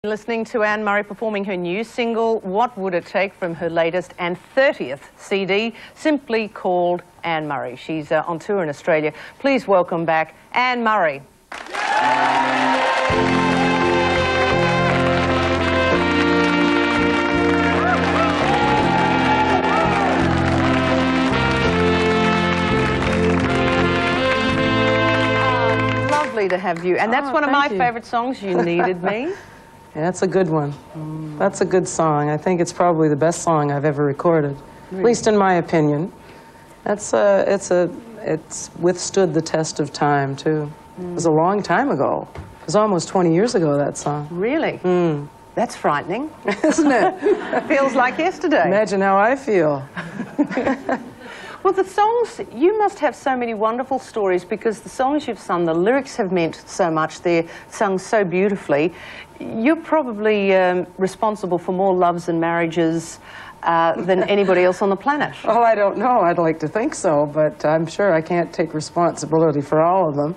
Listening to Anne Murray performing her new single, What Would It Take, from her latest and 30th CD, simply called Anne Murray. She's on tour in Australia. Please welcome back Anne Murray. Lovely to have you. And that's one of my favourite songs, You Needed Me. Yeah, that's a good one. That's a good song. I think it's probably the best song I've ever recorded, at least in my opinion. It's withstood the test of time too. It was a long time ago. It was almost 20 years ago, that song. Really? That's frightening, Isn't it? It feels like yesterday. Imagine how I feel. Well, the songs, you must have so many wonderful stories, because the songs you've sung, the lyrics have meant so much. They're sung so beautifully. You're probably responsible for more loves and marriages than anybody else on the planet. Well, I don't know. I'd like to think so, but I'm sure I can't take responsibility for all of them.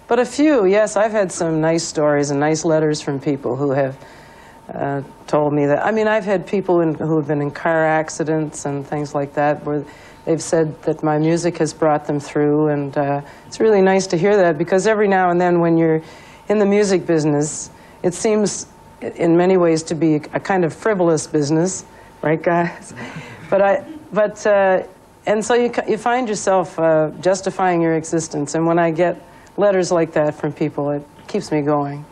But a few, yes. I've had some nice stories and nice letters from people who have told me that. I mean, I've had people who have been in car accidents and things like that, where they've said that my music has brought them through, and it's really nice to hear that, because every now and then when you're in the music business, it seems in many ways to be a kind of frivolous business, right, guys? And so you find yourself justifying your existence, and when I get letters like that from people, it keeps me going.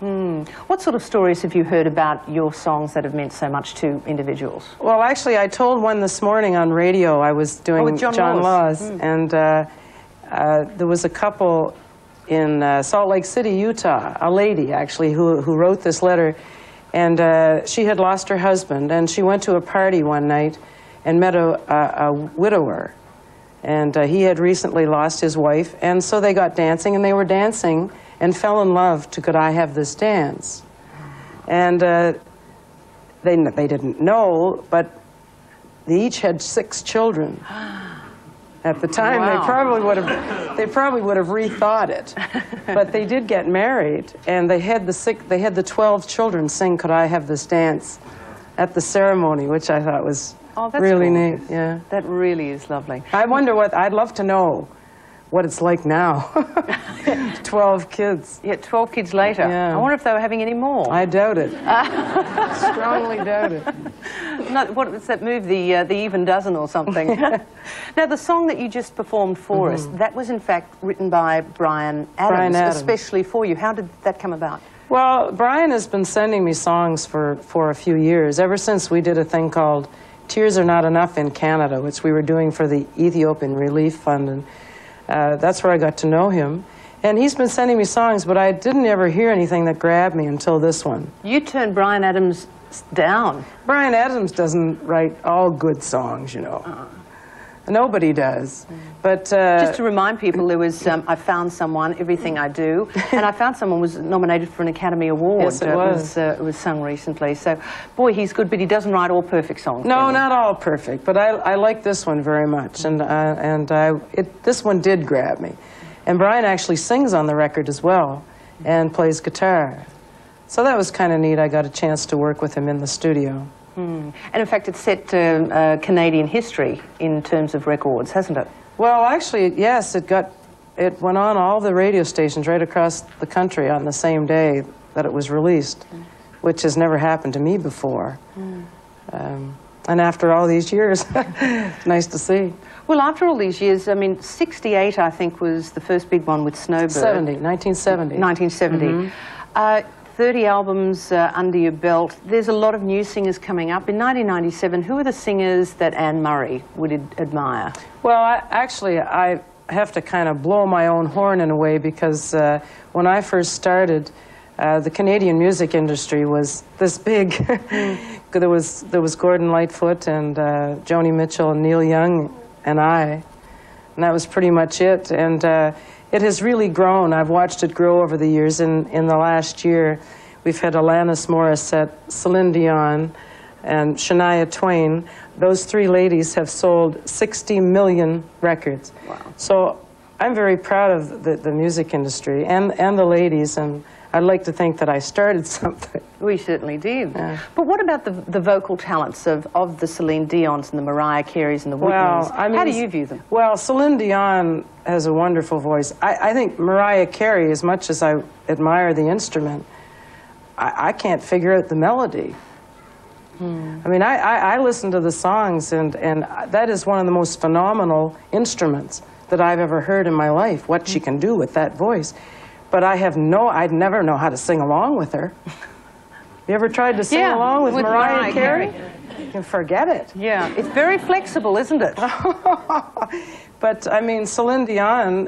What sort of stories have you heard about your songs that have meant so much to individuals? Well, actually, I told one this morning on radio. I was doing with John Laws, and there was a couple in Salt Lake City, Utah, a lady, actually, who wrote this letter, and she had lost her husband, and she went to a party one night and met a widower, and he had recently lost his wife, and so they got dancing, and they were dancing and fell in love to Could I Have This Dance? And they didn't know, but they each had 6 children. At the time, Wow. they probably would have rethought it. But they did get married, and they had the 12 children sing Could I Have This Dance at the ceremony, which I thought was really neat. Yeah. That really is lovely. I wonder I'd love to know what it's like now. 12 kids. Yeah, 12 kids later. Yeah. I wonder if they were having any more. I doubt it. Strongly doubt it. What was that move, the Even Dozen or something? Now, the song that you just performed for us, that was in fact written by Brian Adams, especially for you. How did that come about? Well, Brian has been sending me songs for a few years, ever since we did a thing called Tears Are Not Enough in Canada, which we were doing for the Ethiopian Relief Fund, and that's where I got to know him. And he's been sending me songs, but I didn't ever hear anything that grabbed me until this one. You turned Brian Adams down. Brian Adams doesn't write all good songs, you know. Nobody does. But just to remind people, there was I Found Someone, Everything I Do, and I Found Someone was nominated for an Academy Award. Yes, it was. It was sung recently. So, boy, he's good, but he doesn't write all perfect songs. No, not all perfect, but I like this one very much, and this one did grab me. And Brian actually sings on the record as well, and plays guitar. So that was kind of neat. I got a chance to work with him in the studio. And in fact, it's set Canadian history in terms of records, hasn't it? Well, actually, yes, it went on all the radio stations right across the country on the same day that it was released, which has never happened to me before. And after all these years, nice to see. Well, after all these years, I mean, 68, I think, was the first big one with Snowbird. 1970. 1970. 30 albums under your belt. There's a lot of new singers coming up. In 1997, who are the singers that Anne Murray would admire? Well, I have to kind of blow my own horn in a way, because when I first started, the Canadian music industry was this big. There was Gordon Lightfoot and Joni Mitchell and Neil Young and I, and that was pretty much it. And it has really grown. I've watched it grow over the years. In the last year, we've had Alanis Morissette, Celine Dion, and Shania Twain. Those 3 ladies have sold 60 million records. Wow. So I'm very proud of the music industry and the ladies, and I'd like to think that I started something. We certainly did. Yeah. But what about the vocal talents of the Celine Dions and the Mariah Careys and the Whitneys? Well, I mean, how do you view them? Well, Celine Dion has a wonderful voice. I think Mariah Carey, as much as I admire the instrument, I can't figure out the melody. I mean, I listen to the songs, and that is one of the most phenomenal instruments that I've ever heard in my life, what she can do with that voice. But I'd never know how to sing along with her. You ever tried to sing along with Mariah Carey? You can forget it. Yeah, it's very flexible, isn't it? But, I mean, Celine Dion,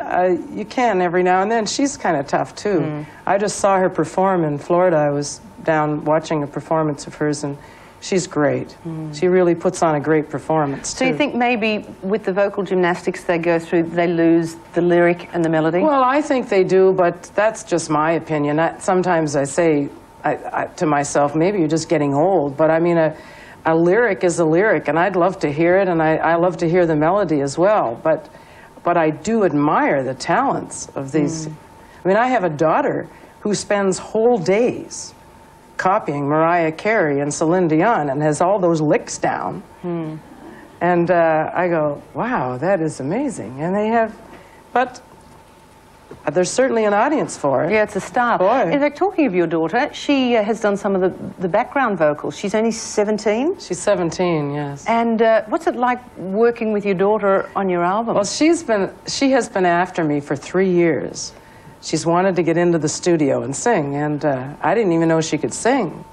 you can every now and then. She's kind of tough, too. I just saw her perform in Florida. I was down watching a performance of hers, and she's great. She really puts on a great performance, too. So you think maybe with the vocal gymnastics they go through, they lose the lyric and the melody? Well, I think they do, but that's just my opinion. Sometimes I say to myself, maybe you're just getting old, but I mean, a lyric is a lyric, and I'd love to hear it, and I love to hear the melody as well, but I do admire the talents of these. I mean, I have a daughter who spends whole days copying Mariah Carey and Celine Dion and has all those licks down. And I go, wow, that is amazing. And they have, but there's certainly an audience for it. Yeah, it's a star. Boy. In fact, talking of your daughter, she has done some of the background vocals. She's only 17. She's 17, yes. And what's it like working with your daughter on your album? Well, she has been after me for 3 years. She's wanted to get into the studio and sing, and I didn't even know she could sing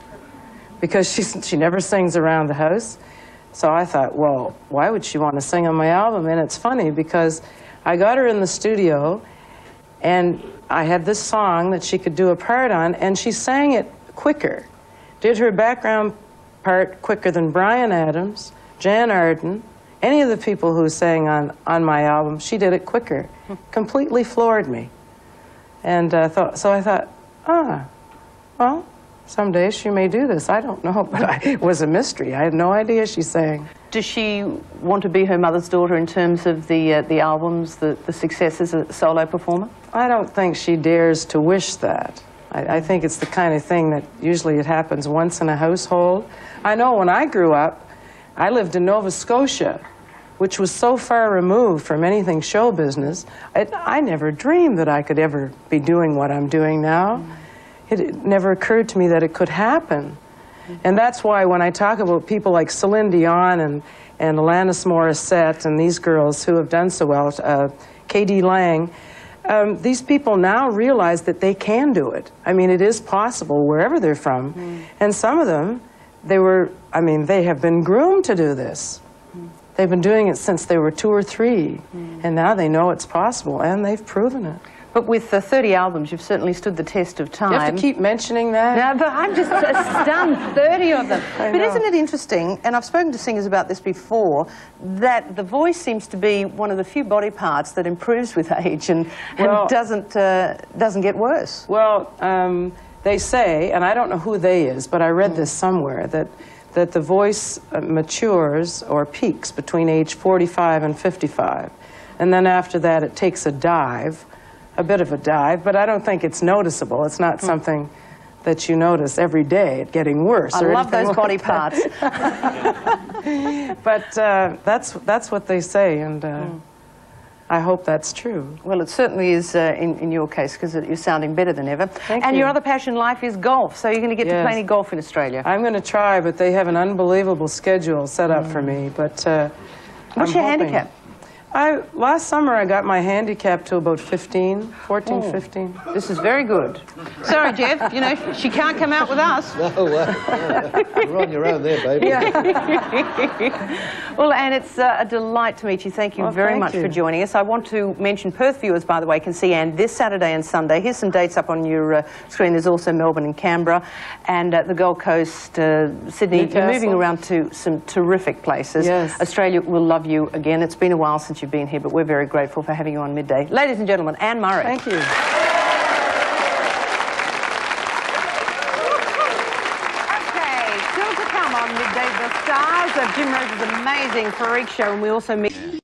because she never sings around the house. So I thought, well, why would she want to sing on my album? And it's funny because I got her in the studio, and I had this song that she could do a part on, and she sang it quicker, did her background part quicker than Bryan Adams, Jan Arden, any of the people who sang on my album. She did it quicker, completely floored me. And so I thought, well, someday she may do this. I don't know, but it was a mystery. I had no idea she sang. Does she want to be her mother's daughter in terms of the albums, the success as a solo performer? I don't think she dares to wish that. I think it's the kind of thing that usually it happens once in a household. I know when I grew up, I lived in Nova Scotia, which was so far removed from anything show business. I never dreamed that I could ever be doing what I'm doing now. It never occurred to me that it could happen. And that's why when I talk about people like Celine Dion and Alanis Morissette and these girls who have done so well, K.D. Lang, these people now realize that they can do it. I mean, it is possible wherever they're from. And some of them, they have been groomed to do this. They've been doing it since they were 2 or 3, and now they know it's possible, and they've proven it. But with 30 albums, you've certainly stood the test of time. You have to keep mentioning that? No, but I'm just stunned, 30 of them. I But know. isn't it interesting, and I've spoken to singers about this before, that the voice seems to be one of the few body parts that improves with age and doesn't get worse? Well, they say, and I don't know who they is, but I read this somewhere, that the voice matures or peaks between age 45 and 55. And then after that, it takes a dive, a bit of a dive, but I don't think it's noticeable. It's not something that you notice every day, it getting worse. I love those body parts. But that's what they say, and I hope that's true. Well, it certainly is in your case, because you're sounding better than ever. Thank and you. your other passion in life is golf, so you're going to get to play any golf in Australia. I'm going to try, but they have an unbelievable schedule set up for me. But What's your handicap? Last summer I got my handicap to about 15, 14, 15. This is very good. Sorry, Jeff, you know, she can't come out with us. No, you're on your own there, baby. Well, Anne, it's a delight to meet you. Thank you very much for joining us. I want to mention Perth viewers, by the way, can see Anne this Saturday and Sunday. Here's some dates up on your screen. There's also Melbourne and Canberra, and the Gold Coast, Sydney. Newcastle. You're moving around to some terrific places. Yes. Australia will love you again. It's been a while since you've been here, but we're very grateful for having you on Midday. Ladies and gentlemen, Anne Murray. Thank you. Okay, still to come on Midday, the stars of Jim Rose's amazing freak show, and we also meet...